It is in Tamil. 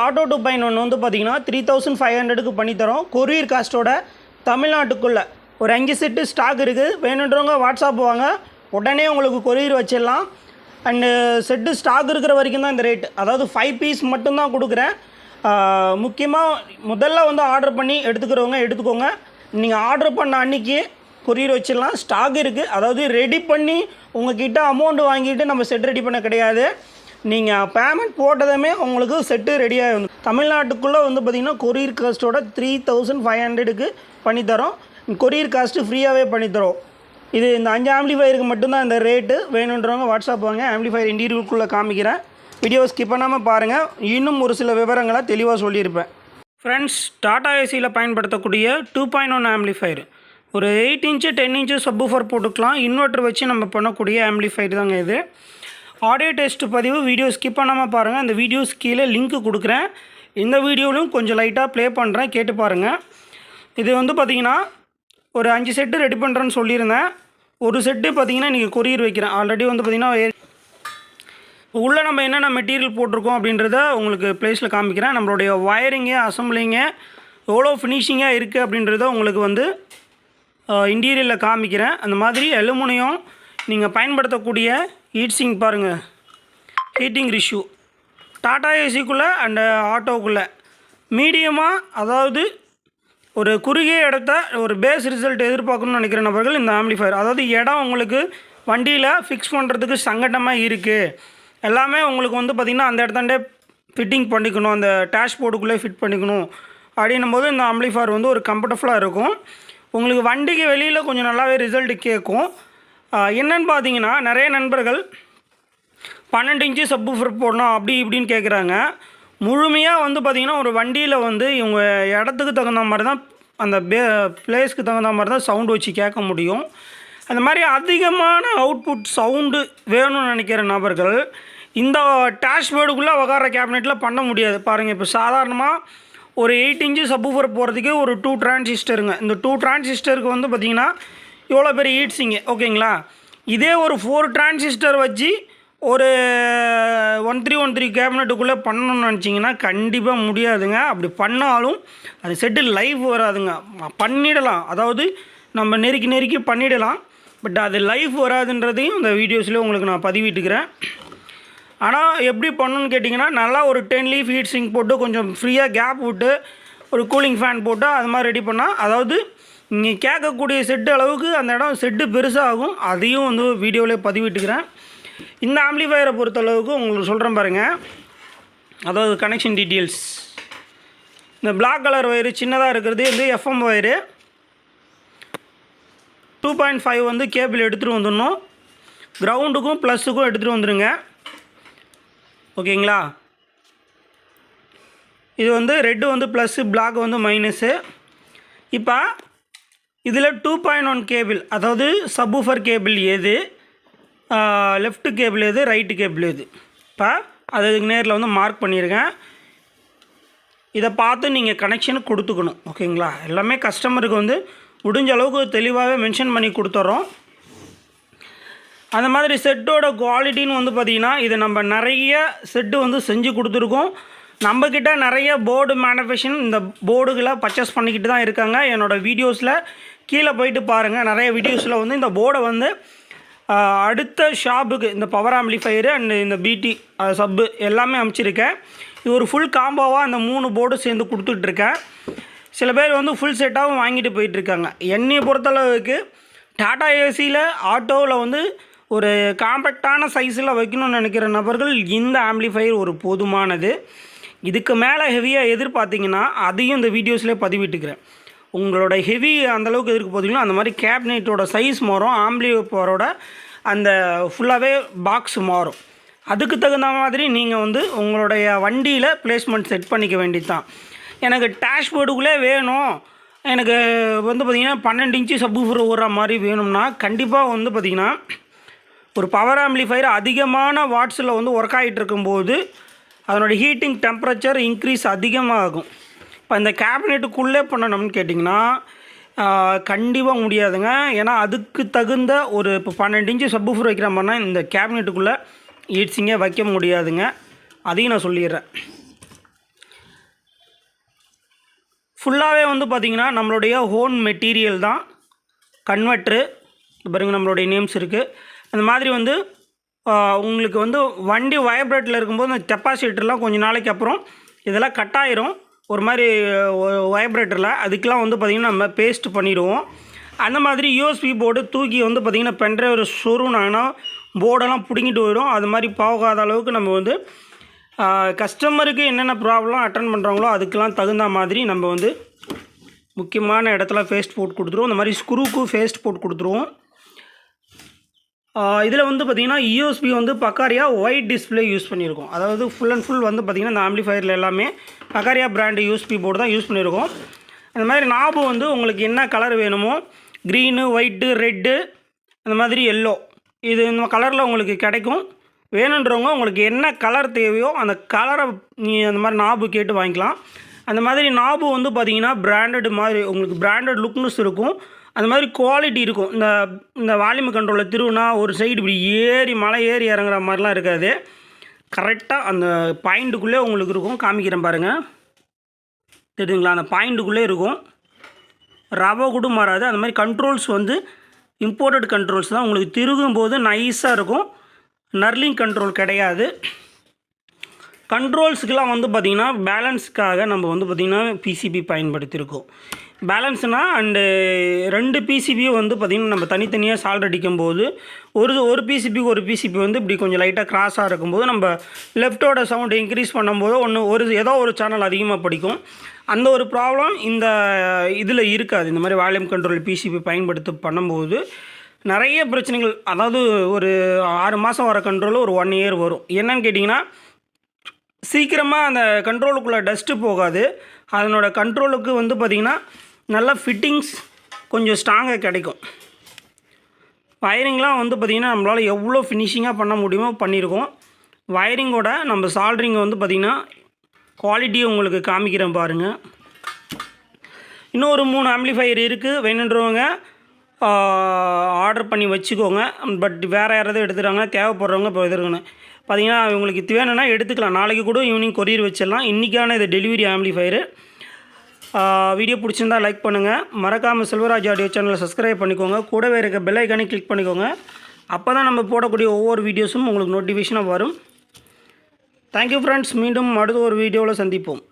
ஆட்டோ 2.1 வந்து பார்த்தீங்கன்னா 3500க்கு பண்ணித்தரோம். கொரியர் காஸ்ட்டோட தமிழ்நாட்டுக்குள்ளே ஒரு 5 செட்டு ஸ்டாக் இருக்குது. வேணுன்றவங்க வாட்ஸ்அப் வாங்க, உடனே உங்களுக்கு கொரியர் வச்சிடலாம். அண்டு செட்டு ஸ்டாக் இருக்கிற வரைக்கும் தான் இந்த ரேட், அதாவது 5 பீஸ் மட்டும்தான் கொடுக்குறேன். முக்கியமாக முதல்ல வந்து ஆர்டர் பண்ணி எடுத்துக்கிறவங்க எடுத்துக்கோங்க. நீங்கள் ஆர்டர் பண்ண அன்றைக்கி கொரியர் வச்சிடலாம். ஸ்டாக் இருக்குது, அதாவது ரெடி பண்ணி உங்கள்கிட்ட அமௌண்ட் வாங்கிட்டு நம்ம செட் ரெடி பண்ண கிடையாது. நீங்கள் பேமெண்ட் போட்டதுமே உங்களுக்கு செட்டு ரெடியாக வந்து தமிழ்நாட்டுக்குள்ளே வந்து பார்த்திங்கன்னா கொரியர் காஸ்ட்டோட 3500க்கு பண்ணித்தரோம். கொரியர் காஸ்ட்டு ஃப்ரீயாகவே பண்ணித்தரோம். இது இந்த 5 ஆம்பிளிஃபயருக்கு மட்டும்தான் இந்த ரேட்டு. வேணுன்றவங்க வாட்ஸ்அப் வாங்க. ஆம்பிளிஃபயர் இன்டீரியருக்குள்ளே காமிக்கிறேன், வீடியோ ஸ்கிப் பண்ணாமல் பாருங்கள். இன்னும் ஒரு சில விவரங்களை தெளிவாக சொல்லியிருப்பேன். ஃப்ரெண்ட்ஸ், டாடா ஏசியில் பயன்படுத்தக்கூடிய 2.1 ஆம்பிளிஃபயர் ஒரு 8 இன்ச்சு 10 இன்ச்சு சப்வூஃபர் போட்டுக்கலாம். இன்வெர்ட்டர் வச்சு நம்ம பண்ணக்கூடிய ஆம்பிளிஃபயர் தாங்க இது. ஆடியோ டெஸ்ட் பதிவு வீடியோ ஸ்கிப் பண்ணாமல் பாருங்கள். அந்த வீடியோஸ் கீழே லிங்க் கொடுக்குறேன். இந்த வீடியோவிலும் கொஞ்சம் லைட்டாக ப்ளே பண்ணுறேன், கேட்டு பாருங்கள். இது வந்து பார்த்திங்கன்னா ஒரு 5 செட்டு ரெடி பண்ணுறேன்னு சொல்லியிருந்தேன். ஒரு செட்டு பார்த்திங்கன்னா இன்றைக்கி கொரியர் வைக்கிறேன். ஆல்ரெடி வந்து பார்த்திங்கன்னா உள்ளே நம்ம என்னென்ன மெட்டீரியல் போட்டிருக்கோம் அப்படின்றத உங்களுக்கு ப்ளேஸில் காமிக்கிறேன். நம்மளுடைய ஒயரிங்கு அசம்பிளிங்கு எவ்வளோ ஃபினிஷிங்காக இருக்குது அப்படின்றத உங்களுக்கு வந்து இன்டீரியரில் காமிக்கிறேன். அந்த மாதிரி அலுமினியம் நீங்கள் பயன்படுத்தக்கூடிய ஹீட்ஸிங் பாருங்கள், ஹீட்டிங் ரிஷ்யூ டாடா ஏசிக்குள்ளே அண்டு ஆட்டோக்குள்ளே மீடியமாக, அதாவது ஒரு குறுகிய இடத்த ஒரு பேஸ் ரிசல்ட் எதிர்பார்க்கணும்னு நினைக்கிற நபர்கள் இந்த ஆம்பிளிஃபயர், அதாவது இடம் உங்களுக்கு வண்டியில் ஃபிக்ஸ் பண்ணுறதுக்கு சங்கடமாக இருக்குது, எல்லாமே உங்களுக்கு வந்து பார்த்திங்கன்னா அந்த இடத்தாண்டே ஃபிட்டிங் பண்ணிக்கணும், அந்த டேஷ்போர்டுக்குள்ளே ஃபிட் பண்ணிக்கணும் அப்படின்னும் போது இந்த ஆம்பிளிஃபயர் வந்து ஒரு கம்ஃபர்டபுளாக இருக்கும். உங்களுக்கு வண்டிக்கு வெளியில் கொஞ்சம் நல்லாவே ரிசல்ட் கேட்கும். என்னென்னு பார்த்தீங்கன்னா நிறைய நண்பர்கள் 12 இன்ச்சு சப்வூஃபர் போடணும் அப்படி இப்படின்னு கேட்குறாங்க. முழுமையாக வந்து பார்த்திங்கன்னா ஒரு வண்டியில் வந்து இவங்க இடத்துக்கு தகுந்த மாதிரி தான், அந்த பிளேஸ்க்கு தகுந்த மாதிரி தான் சவுண்டு வச்சு கேட்க முடியும். அந்த மாதிரி அதிகமான அவுட்புட் சவுண்டு வேணும்னு நினைக்கிற நபர்கள் இந்த டேஷ்போர்டுக்குள்ளே உக்கார கேபினெட்டில் பண்ண முடியாது. பாருங்கள், இப்போ சாதாரணமாக ஒரு 8 இன்ச்சு சப்வூஃபர் போகிறதுக்கு ஒரு 2 டிரான்சிஸ்டருங்க. இந்த 2 டிரான்சிஸ்டருக்கு வந்து பார்த்திங்கன்னா இவ்வளோ பெரிய ஹீட்ஸிங்க, ஓகேங்களா. இதே ஒரு 4 டிரான்சிஸ்டர் வச்சு ஒரு 1313 கேபினெட்டுக்குள்ளே பண்ணணும்னு நினச்சிங்கன்னா கண்டிப்பாக முடியாதுங்க. அப்படி பண்ணாலும் அது செட்டு லைஃப் வராதுங்க. பண்ணிடலாம், அதாவது நம்ம நெருக்கி பண்ணிடலாம், பட் அது லைஃப் வராதுன்றதையும் இந்த வீடியோஸில் உங்களுக்கு நான் பதிவிட்டுக்கிறேன். ஆனால் எப்படி பண்ணணுன்னு கேட்டிங்கன்னா, நல்லா ஒரு 10 லீஃப் ஹீட் சிங்க் போட்டு கொஞ்சம் ஃப்ரீயாக கேப் விட்டு ஒரு கூலிங் ஃபேன் போட்டு அது மாதிரி ரெடி பண்ணால், அதாவது நீங்கள் கேட்கக்கூடிய செட்டு அளவுக்கு அந்த இடம் செட்டு பெருசாகும். அதையும் வந்து வீடியோவிலே பதிவிட்டுக்கிறேன். இந்த ஆம்பிளிஃபயரை பொறுத்தளவுக்கு உங்களுக்கு சொல்கிறேன் பாருங்கள். அதாவது கனெக்ஷன் டீட்டெயில்ஸ், இந்த பிளாக் கலர் ஒயரு சின்னதாக இருக்கிறது வந்து எஃப்எம் ஒயரு. 2.5 வந்து கேபிள் எடுத்துகிட்டு வந்துடணும். கிரவுண்டுக்கும் ப்ளஸுக்கும் எடுத்துகிட்டு வந்துடுங்க, ஓகேங்களா. இது வந்து ரெட்டு வந்து ப்ளஸ்ஸு, பிளாக் வந்து மைனஸு. இப்போ இதில் 2.1 கேபிள், அதாவது சப்வூஃபர் கேபிள் எது, லெஃப்ட் கேபிள் எது, ரைட்டு கேபிள் எது, இப்போ அதுக்கு நேரில் வந்து மார்க் பண்ணியிருக்கேன். இதை பார்த்து நீங்கள் கனெக்ஷன் கொடுத்துக்கணும், ஓகேங்களா. எல்லாமே கஸ்டமருக்கு வந்து முடிஞ்ச அளவுக்கு தெளிவாகவே மென்ஷன் பண்ணி கொடுத்துட்றோம். அந்த மாதிரி செட்டோட குவாலிட்டின்னு வந்து பார்த்திங்கன்னா, இது நம்ம நிறைய செட்டு வந்து செஞ்சு கொடுத்துருக்கோம். நம்மக்கிட்ட நிறைய போர்டு மேனுஃபேக்சரிங் இந்த போர்டுகளை பர்ச்சேஸ் பண்ணிக்கிட்டு தான் இருக்காங்க. என்னோடய வீடியோஸில் கீழே போயிட்டு பாருங்கள். நிறைய வீடியோஸில் வந்து இந்த போர்டை வந்து அடுத்த ஷாப்புக்கு இந்த பவர் ஆம்பிளிஃபயரு அண்டு இந்த பிடி சப்பு எல்லாமே அமைச்சிருக்கேன். இது ஒரு ஃபுல் காம்போவாக அந்த 3 போர்டு சேர்ந்து கொடுத்துட்ருக்கேன். சில பேர் வந்து ஃபுல் செட்டாகவும் வாங்கிட்டு போயிட்டுருக்காங்க. என்னையை பொறுத்தளவுக்கு டாடா ஏசியில் ஆட்டோவில் வந்து ஒரு காம்பேக்டான சைஸில் வைக்கணும்னு நினைக்கிற நபர்கள் இந்த ஆம்பிளிஃபயர் ஒரு போதுமானது. இதுக்கு மேலே ஹெவியாக எதிர்பார்த்திங்கன்னா அதையும் இந்த வீடியோஸ்லேயே பதிவிட்டுக்கிறேன். உங்களோட ஹெவி அந்தளவுக்கு எதிர்க்க போதிங்கன்னா அந்த மாதிரி கேபினெட்டோட சைஸ் மாறும், ஆம்பிளிஃபயரோட அந்த ஃபுல்லாகவே பாக்ஸ் மாறும். அதுக்கு தகுந்த மாதிரி நீங்கள் வந்து உங்களுடைய வண்டியில் பிளேஸ்மெண்ட் செட் பண்ணிக்க வேண்டியது தான். எனக்கு டேஷ்போர்டுக்குள்ளே வேணும், எனக்கு வந்து பார்த்திங்கன்னா 12 இன்ச்சு சப்வூஃபர் ஓடுற மாதிரி வேணும்னா கண்டிப்பாக வந்து பார்த்திங்கன்னா ஒரு பவர் ஆம்பிளிஃபயர் அதிகமான வாட்ஸில் வந்து ஒர்க் ஆகிட்டு இருக்கும்போது அதனோட ஹீட்டிங் டெம்பரேச்சர் இன்க்ரீஸ் அதிகமாகும். இப்போ இந்த கேபினெட்டுக்குள்ளே பண்ணணும்னு கேட்டிங்கன்னா கண்டிப்பாக முடியாதுங்க. ஏன்னா அதுக்கு தகுந்த ஒரு இப்போ 12 இன்ச்சு சப்வூஃபர் வைக்கிற மாதிரினா இந்த கேபினெட்டுக்குள்ளே ஹீட்ஸிங்கே வைக்க முடியாதுங்க. அதையும் நான் சொல்லிடுறேன். ஃபுல்லாகவே வந்து பார்த்திங்கன்னா நம்மளுடைய ஓன் மெட்டீரியல் தான். கன்வெர்ட்ரு பாருங்கள், நம்மளுடைய நேம்ஸ் இருக்குது. அந்த மாதிரி வந்து உங்களுக்கு வந்து வண்டி வைப்ரேட்டில் இருக்கும்போது அந்த கெப்பாசிட்டர்லாம் கொஞ்சம் நாளைக்கு அப்புறம் இதெல்லாம் கட் ஆயிரும். ஒரு மாதிரி வைப்ரேட்டரில் அதுக்கெலாம் வந்து பார்த்திங்கன்னா நம்ம பேஸ்ட் பண்ணிவிடுவோம். அந்த மாதிரி யூஎஸ்பி போர்டு தூக்கி வந்து பார்த்திங்கன்னா பென்ட்ரைவ் சொருனாங்கன்னா போர்டெல்லாம் பிடுங்கிட்டு போயிடும். அது மாதிரி போகாத அளவுக்கு நம்ம வந்து கஸ்டமருக்கு என்னென்ன ப்ராப்ளம் அட்டன் பண்ணுறாங்களோ அதுக்கெலாம் தகுந்த மாதிரி நம்ம வந்து முக்கியமான இடத்துல ஃபேஸ்ட் போட்டு கொடுத்துருவோம். இந்த மாதிரி ஸ்க்ரூக்கு ஃபேஸ்ட் போட்டு கொடுத்துருவோம். இதில் வந்து பார்த்திங்கன்னா யூஎஸ்பி வந்து பக்காரியா ஒயிட் டிஸ்பிளே யூஸ் பண்ணியிருக்கோம். அதாவது ஃபுல் அண்ட் ஃபுல் வந்து பார்த்திங்கன்னா இந்த ஆம்பிளிஃபயரில் எல்லாமே பக்காரியா பிராண்டு யூஎஸ்பி போர்டு தான் யூஸ் பண்ணியிருக்கோம். அந்த மாதிரி நாபு வந்து உங்களுக்கு என்ன கலர் வேணுமோ, க்ரீனு, ஒயிட்டு, ரெட்டு, அந்த மாதிரி எல்லோ, இது இந்த கலரில் உங்களுக்கு கிடைக்கும். வேணுன்றவங்க உங்களுக்கு என்ன கலர் தேவையோ அந்த கலரை அந்த மாதிரி நாபு கேட்டு வாங்கிக்கலாம். அந்த மாதிரி நாபு வந்து பார்த்திங்கன்னா பிராண்டட் மாதிரி உங்களுக்கு பிராண்டட் லுக்னஸ் இருக்கும். அந்த மாதிரி குவாலிட்டி இருக்கும். இந்த வால்யூம் கண்ட்ரோலில் திருவுனா ஒரு சைடு இப்படி ஏறி மலை ஏறி இறங்குற மாதிரிலாம் இருக்காது. கரெக்டாக அந்த பாயிண்ட்டுக்குள்ளே உங்களுக்கு இருக்கும். காமிக்கிறேன் பாருங்கள், தெரியுதுங்களா? அந்த பாயிண்ட்டுக்குள்ளே இருக்கும். ரவை கூட மாறாது. அந்த மாதிரி கண்ட்ரோல்ஸ் வந்து இம்போர்ட்டட் கண்ட்ரோல்ஸ் தான். உங்களுக்கு திருகும் போது நைஸாக இருக்கும். நர்லிங் கண்ட்ரோல் கிடையாது. கண்ட்ரோல்ஸுக்கெலாம் வந்து பார்த்திங்கன்னா பேலன்ஸுக்காக நம்ம வந்து பார்த்திங்கன்னா பிசிபி பயன்படுத்தியிருக்கோம். பேலன்ஸ்னால் அண்டு 2 பிசிபியும் வந்து பார்த்திங்கன்னா நம்ம தனித்தனியாக சால்ட் அடிக்கும்போது ஒரு பிசிபிக்கு ஒரு பிசிபி வந்து இப்படி கொஞ்சம் லைட்டாக கிராஸாக இருக்கும்போது நம்ம லெஃப்ட்டோட சவுண்ட் இன்க்ரீஸ் பண்ணும்போது ஏதோ ஒரு சேனல் அதிகமாக படிக்கும். அந்த ஒரு ப்ராப்ளம் இந்த இதில் இருக்காது. இந்த மாதிரி வால்யூம் கண்ட்ரோல் பிசிபி பயன்படுத்தி பண்ணும்போது நிறைய பிரச்சனைகள், அதாவது ஒரு 6 மாதம் வர கண்ட்ரோல் ஒரு 1 இயர் வரும். என்னன்னு கேட்டிங்கன்னா சீக்கிரமாக அந்த கண்ட்ரோலுக்குள்ளே டஸ்ட்டு போகாது. அதனோட கண்ட்ரோலுக்கு வந்து பார்த்திங்கன்னா நல்ல ஃபிட்டிங்ஸ் கொஞ்சம் ஸ்ட்ராங்காக கிடைக்கும். வயரிங்லாம் வந்து பார்த்திங்கன்னா நம்மளால் எவ்வளோ ஃபினிஷிங்காக பண்ண முடியுமோ பண்ணியிருக்கோம். வயரிங்கோட நம்ம சால்ட்ரிங் வந்து பார்த்திங்கன்னா குவாலிட்டியை உங்களுக்கு காமிக்கிறேன் பாருங்கள். இன்னும் ஒரு 3 ஆம்பிளிஃபையர் இருக்குது. வேணுன்றவங்க ஆர்டர் பண்ணி வச்சுக்கோங்க. பட் வேறு யாராவது எடுத்துகிறாங்க தேவைப்படுறவங்க இப்போ எதிர்க்கணும் பார்த்திங்கன்னா உங்களுக்கு வேணும்னா எடுத்துக்கலாம். நாளைக்கு கூட ஈவினிங் கொரியர் வச்சிடலாம். இன்றைக்கான இது டெலிவரி ஆம்பிளிஃபையரு. வீடியோ பிடிச்சிருந்தா லைக் பண்ணுங்கள். மறக்காமல் செல்வராஜ் ஆடியோ சேனலை சப்ஸ்கிரைப் பண்ணிக்கோங்க. கூடவே இருக்க பெல் ஐக்கானை கிளிக் பண்ணிக்கோங்க. அப்போ தான் நம்ம போடக்கூடிய ஒவ்வொரு வீடியோஸும் உங்களுக்கு நோட்டிஃபிகேஷனாக வரும். Thank you friends. மீண்டும் அடுத்த ஒரு வீடியோவில் சந்திப்போம்.